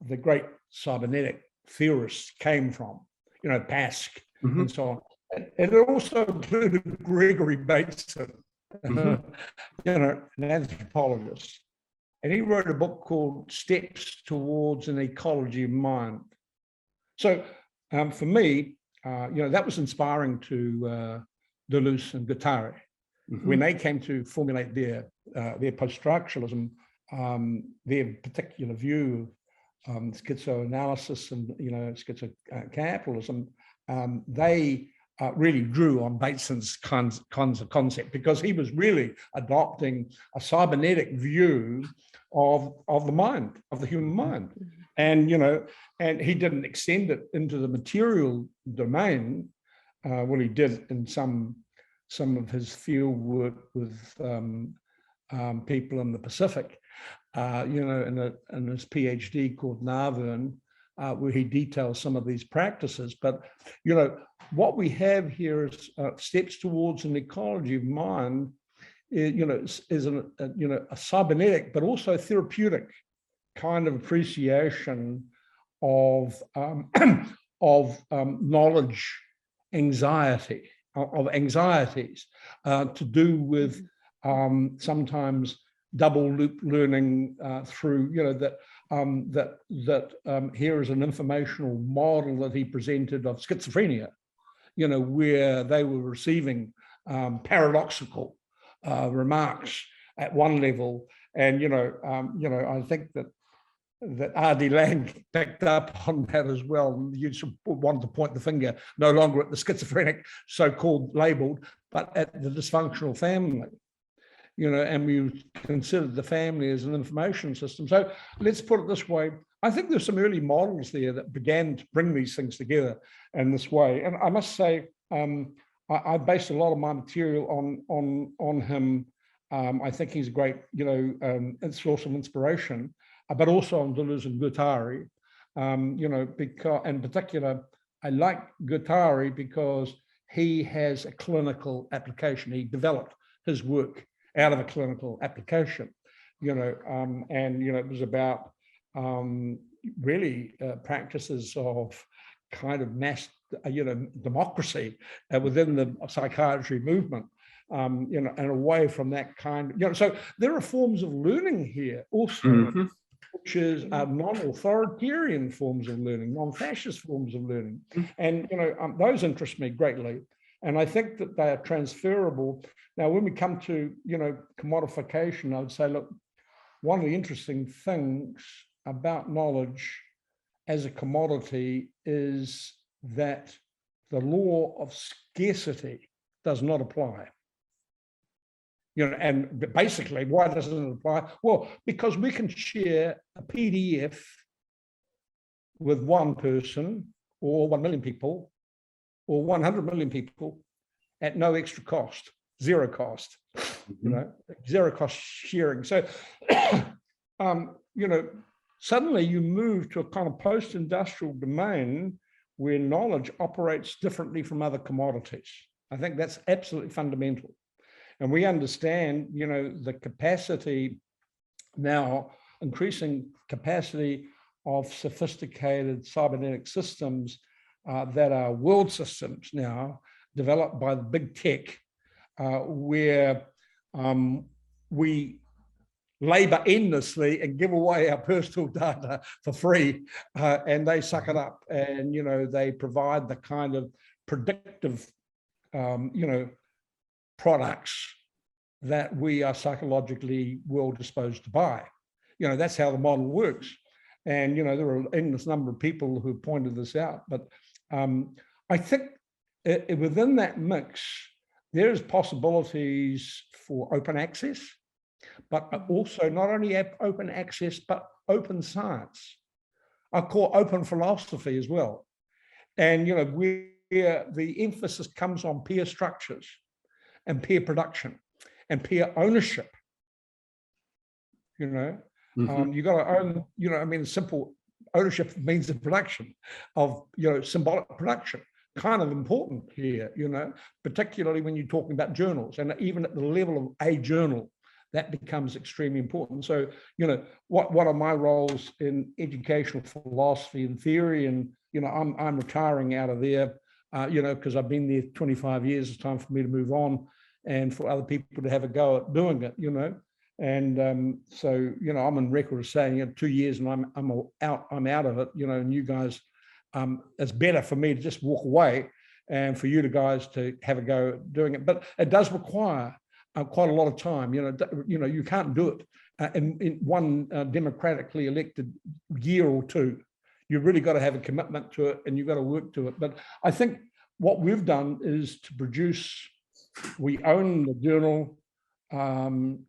the great cybernetic theorists came from, Pask and so on. And it also included Gregory Bateson, an anthropologist. And he wrote a book called Steps Towards an Ecology of Mind. So for me, that was inspiring to Deleuze and Guattari. When they came to formulate their post-structuralism, their particular view of schizoanalysis and schizo-capitalism, they really drew on Bateson's kinds of concept, because he was really adopting a cybernetic view of the mind, of the human mind. And and he didn't extend it into the material domain. Well, he did in some of his field work with people in the Pacific, in his PhD called Narvern, where he details some of these practices. But what we have here is steps towards an ecology of mind. Is a cybernetic but also therapeutic kind of appreciation of knowledge anxiety, of anxieties to do with sometimes double loop learning through that here is an informational model that he presented of schizophrenia, where they were receiving paradoxical remarks at one level, and I think that R.D. Lang picked up on that as well. You wanted to point the finger no longer at the schizophrenic, so-called labeled, but at the dysfunctional family, and we considered the family as an information system. So let's put it this way. I think there's some early models there that began to bring these things together in this way. And I must say, I based a lot of my material on him. I think he's a great, source of inspiration, but also on Deleuze and Guattari, because in particular, I like Guattari because he has a clinical application. He developed his work out of a clinical application, and it was about really practices of kind of mass democracy within the psychiatry movement, and away from that kind of, so there are forms of learning here also, which is non-authoritarian forms of learning, non-fascist forms of learning. And, those interest me greatly. And I think that they are transferable. Now, when we come to, commodification, I would say, look, one of the interesting things about knowledge as a commodity is that the law of scarcity does not apply. And basically, why doesn't it apply? Well, because we can share a PDF with one person or 1 million people or 100 million people at no extra cost, zero cost, zero cost sharing. So, suddenly you move to a kind of post-industrial domain where knowledge operates differently from other commodities. I think that's absolutely fundamental. And we understand, the capacity now, increasing capacity of sophisticated cybernetic systems that are world systems now developed by the big tech, where we labor endlessly and give away our personal data for free, and they suck it up, and they provide the kind of predictive products that we are psychologically well disposed to buy. That's how the model works. And there are an endless number of people who pointed this out, but I think within that mix there's possibilities for open access, but also not only open access, but open science. I call open philosophy as well. And, where the emphasis comes on peer structures and peer production and peer ownership. You got to own, simple ownership means the production of, symbolic production. Kind of important here, particularly when you're talking about journals, and even at the level of a journal, that becomes extremely important. So, what are my roles in educational philosophy and theory? And, I'm retiring out of there, because I've been there 25 years. It's time for me to move on and for other people to have a go at doing it, And so, I'm on record as saying, 2 years and I'm out of it, and you guys, it's better for me to just walk away and for you guys to have a go at doing it. But it does require quite a lot of time. You can't do it in one democratically elected year or two. You've really got to have a commitment to it, and you've got to work to it. But I think what we've done is to produce. We own the journal.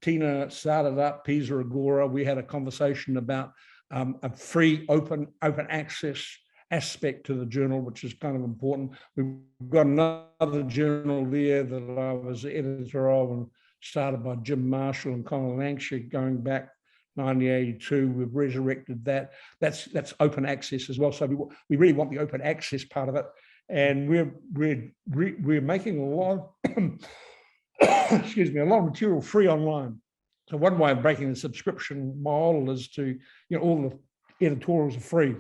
Tina started up Pisa Agora. We had a conversation about a free, open access aspect to the journal, which is kind of important. We've got another journal there that I was the editor of and started by Jim Marshall and Conor Lancashire going back 1982. We've resurrected that. That's open access as well. So we really want the open access part of it, and we're making a lot excuse me, a lot of material free online. So one way of breaking the subscription model is to, all the editorials are free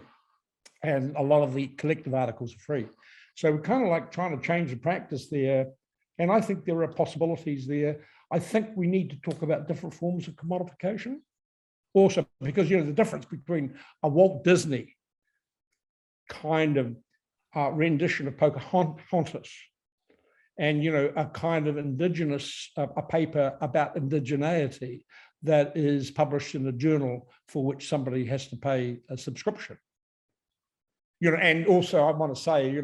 and a lot of the collective articles are free. So we're kind of like trying to change the practice there. And I think there are possibilities there. I think we need to talk about different forms of commodification also, because, the difference between a Walt Disney kind of rendition of Pocahontas and, a kind of indigenous, a paper about indigeneity that is published in a journal for which somebody has to pay a subscription. And also I want to say,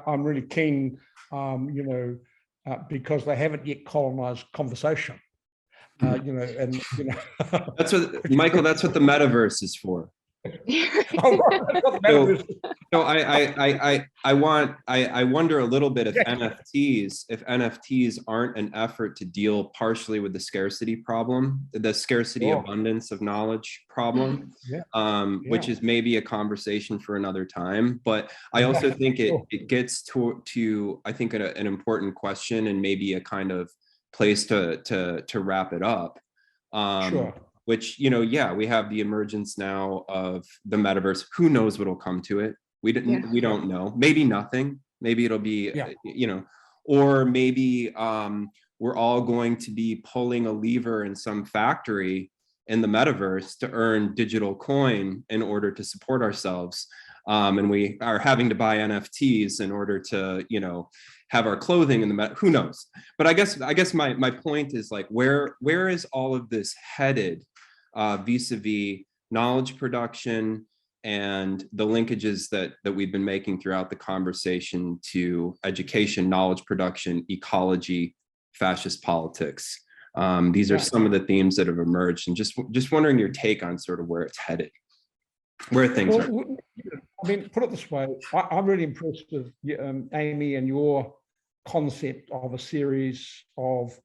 I'm really keen, because they haven't yet colonized conversation, That's what, Michael, that's what the metaverse is for. So I wonder a little bit if NFTs aren't an effort to deal partially with the scarcity problem, the scarcity abundance of knowledge problem, which is maybe a conversation for another time. But I also think it gets to I think an important question and maybe a kind of place to wrap it up. Which, we have the emergence now of the metaverse. Who knows what'll come to it? We don't know. Maybe nothing. Maybe it'll be, or maybe we're all going to be pulling a lever in some factory in the metaverse to earn digital coin in order to support ourselves. And we are having to buy NFTs in order to, have our clothing in the who knows. But I guess my point is like, where is all of this headed vis-a-vis knowledge production and the linkages that we've been making throughout the conversation to education, knowledge production, ecology, fascist politics. These are some of the themes that have emerged, and just wondering your take on sort of where it's headed, where things are. I mean, put it this way, I'm really impressed with Amy and your concept of a series of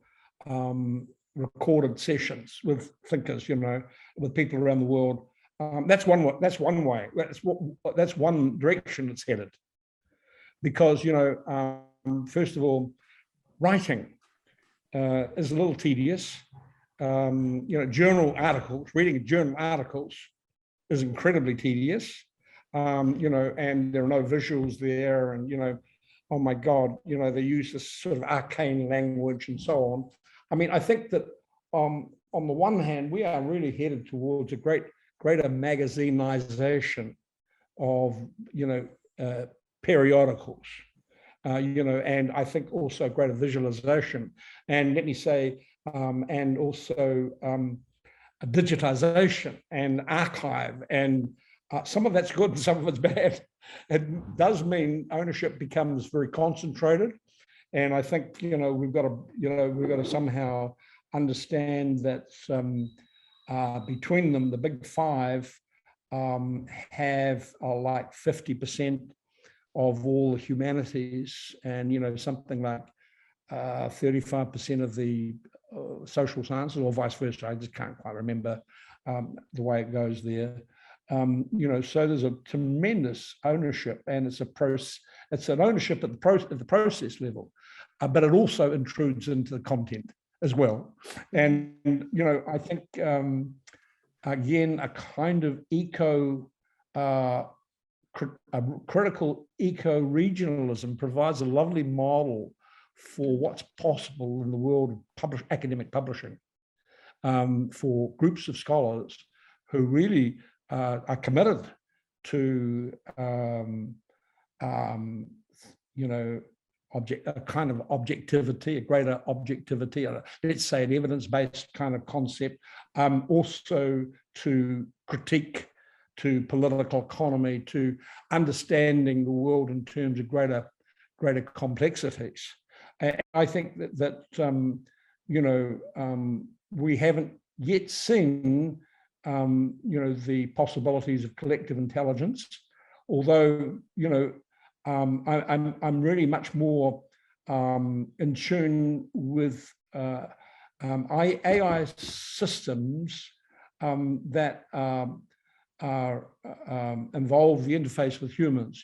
recorded sessions with thinkers, with people around the world. That's one way. That's one direction it's headed. Because first of all, writing is a little tedious. Journal articles, reading journal articles is incredibly tedious. And there are no visuals there, and oh my God, they use this sort of arcane language and so on. I mean, I think that on the one hand, we are really headed towards a greater magazinization of periodicals, and I think also greater visualization, and let me say, and also a digitization and archive, and some of that's good and some of it's bad. It does mean ownership becomes very concentrated, and I think we've got to somehow understand that between them, the big five have like 50% of all the humanities, and something like 35% of the social sciences, or vice versa. I just can't quite remember the way it goes there. So there's a tremendous ownership, and it's an ownership at the process level, but it also intrudes into the content as well. And I think again, a kind of critical eco-regionalism provides a lovely model for what's possible in the world of academic publishing, for groups of scholars who really are committed to a kind of objectivity, a greater objectivity, let's say an evidence-based kind of concept, also to critique, to political economy, to understanding the world in terms of greater complexities. I think that we haven't yet seen the possibilities of collective intelligence, although I'm really much more in tune with AI systems that involve the interface with humans.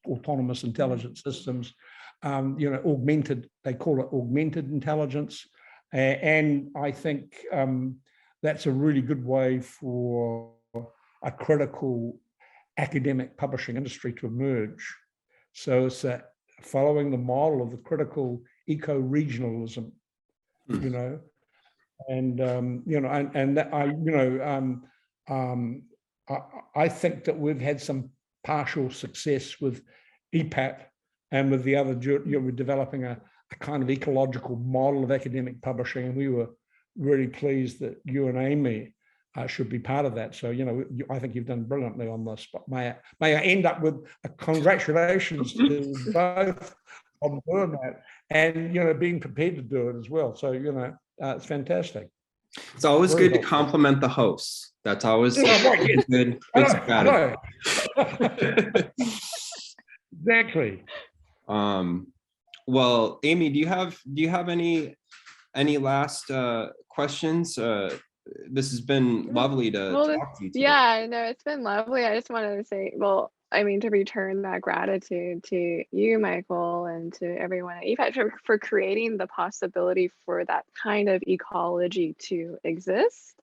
Autonomous intelligence systems, augmented. They call it augmented intelligence, and I think that's a really good way for a critical academic publishing industry to emerge. So it's following the model of the critical eco-regionalism, and I think that we've had some partial success with EPAT and with the other, we're developing a kind of ecological model of academic publishing, and we were really pleased that you and Amy should be part of that. So, I think you've done brilliantly on this, but may I end up with a congratulations to both on doing that, and, being prepared to do it as well. So, it's fantastic. It's always good to compliment the hosts. That's always good strategy. Exactly. Well, Amy, do you have any last questions? This has been lovely to talk to you today. Yeah, no, it's been lovely. I just wanted to say, to return that gratitude to you, Michael, and to everyone at EPAT for creating the possibility for that kind of ecology to exist.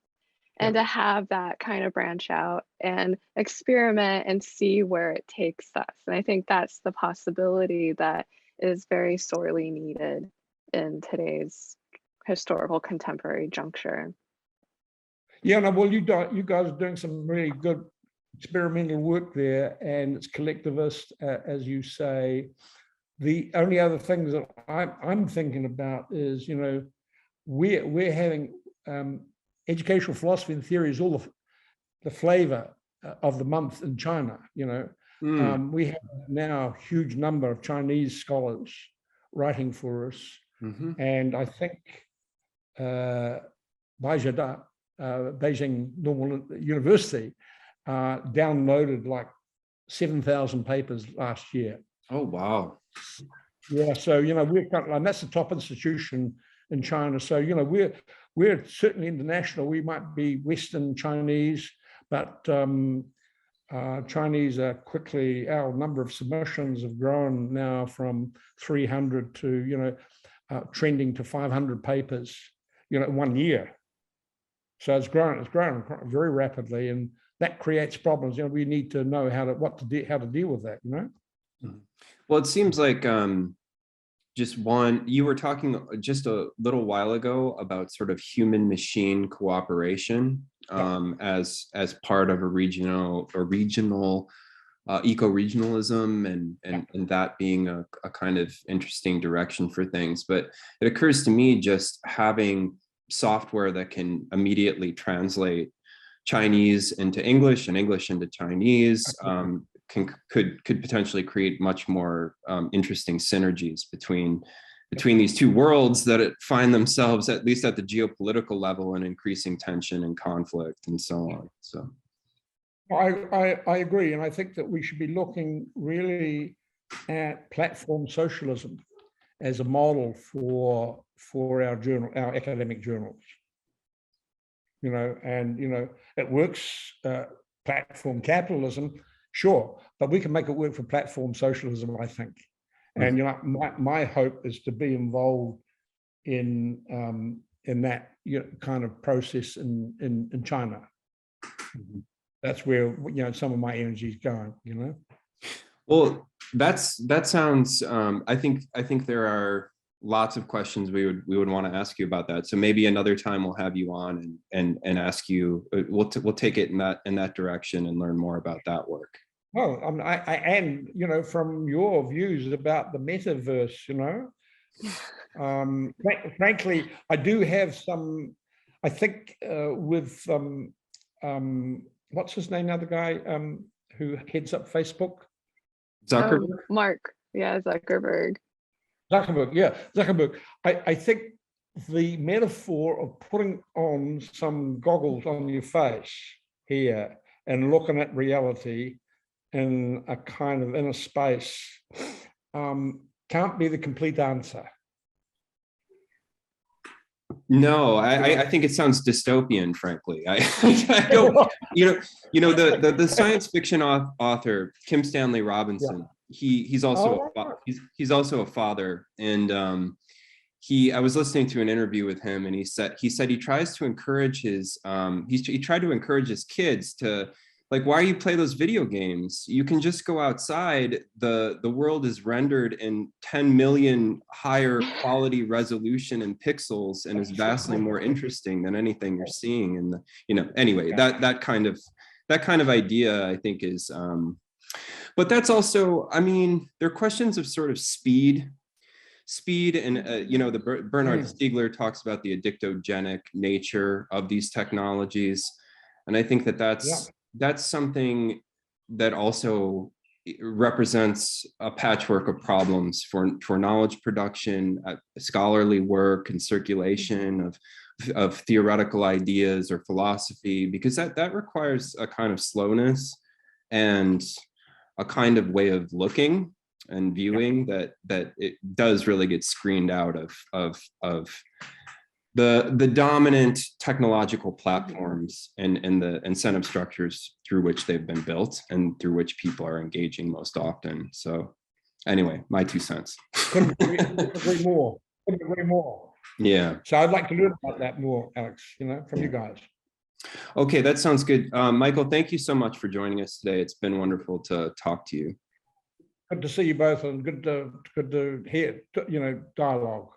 and to have that kind of branch out and experiment and see where it takes us. And I think that's the possibility that is very sorely needed in today's historical contemporary juncture. Yeah, no, well, you guys are doing some really good experimental work there, and it's collectivist, as you say. The only other things that I'm thinking about is, we're having educational philosophy and theory is all the flavor of the month in China. We have now a huge number of Chinese scholars writing for us, and I think Beijing Normal University downloaded like 7,000 papers last year. Oh, wow. Yeah, so we've got, and that's the top institution in China. So we're certainly international. We might be Western Chinese, but Chinese are quickly. Our number of submissions have grown now from 300 to trending to 500 papers, in 1 year. So it's grown very rapidly, and that creates problems. We need to know how to deal with that. Well, it seems like you were talking just a little while ago about sort of human-machine cooperation as part of a regional eco-regionalism, and that being a kind of interesting direction for things. But it occurs to me, just having software that can immediately translate Chinese into English and English into Chinese could potentially create much more interesting synergies between these two worlds that find themselves, at least at the geopolitical level, in increasing tension and conflict and so on. So I agree, and I think that we should be looking really at platform socialism as a model for our academic journals. It works. Platform capitalism, sure, but we can make it work for platform socialism, I think. And my hope is to be involved in that kind of process in China. That's where some of my energy is going. Well, that sounds. I think there are lots of questions we would want to ask you about that. So maybe another time we'll have you on and ask you. We'll take it in that direction and learn more about that work. Well, and from your views about the metaverse, frankly, I do have some. I think with what's his name now, the guy who heads up Facebook, Zuckerberg. Mark, yeah, Zuckerberg. Zuckerberg. I think the metaphor of putting on some goggles on your face here and looking at reality in a kind of inner space can't be the complete answer. No, I think it sounds dystopian, frankly. I don't, the science fiction author Kim Stanley Robinson. He's also a father, and I was listening to an interview with him, and he said he tries to encourage his he tried to encourage his kids to, like, why you play those video games? You can just go outside. The world is rendered in 10 million higher quality resolution and pixels, and is vastly more interesting than anything you're seeing in the, anyway, that kind of idea, I think, is but that's also, there are questions of sort of speed, and Bernard Stiegler talks about the addictogenic nature of these technologies, and I think that's something that also represents a patchwork of problems for knowledge production, scholarly work, and circulation of theoretical ideas or philosophy, because that requires a kind of slowness and a kind of way of looking and viewing that it does really get screened out of the dominant technological platforms and the incentive structures through which they've been built and through which people are engaging most often. So anyway, my 2 cents. Couldn't agree more. Yeah. So I'd like to learn about that more, Alex, from you guys. Okay, that sounds good. Michael, thank you so much for joining us today. It's been wonderful to talk to you. Good to see you both, and good to hear, dialogue.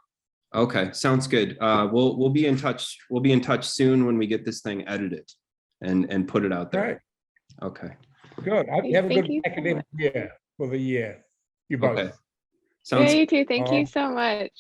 Okay, sounds good. We'll be in touch. We'll be in touch soon when we get this thing edited and put it out there. Great. Okay. Good. I hope you have a Thank good you so academic year for the year. You both. Okay. Sounds Yeah, you too. Thank you so much.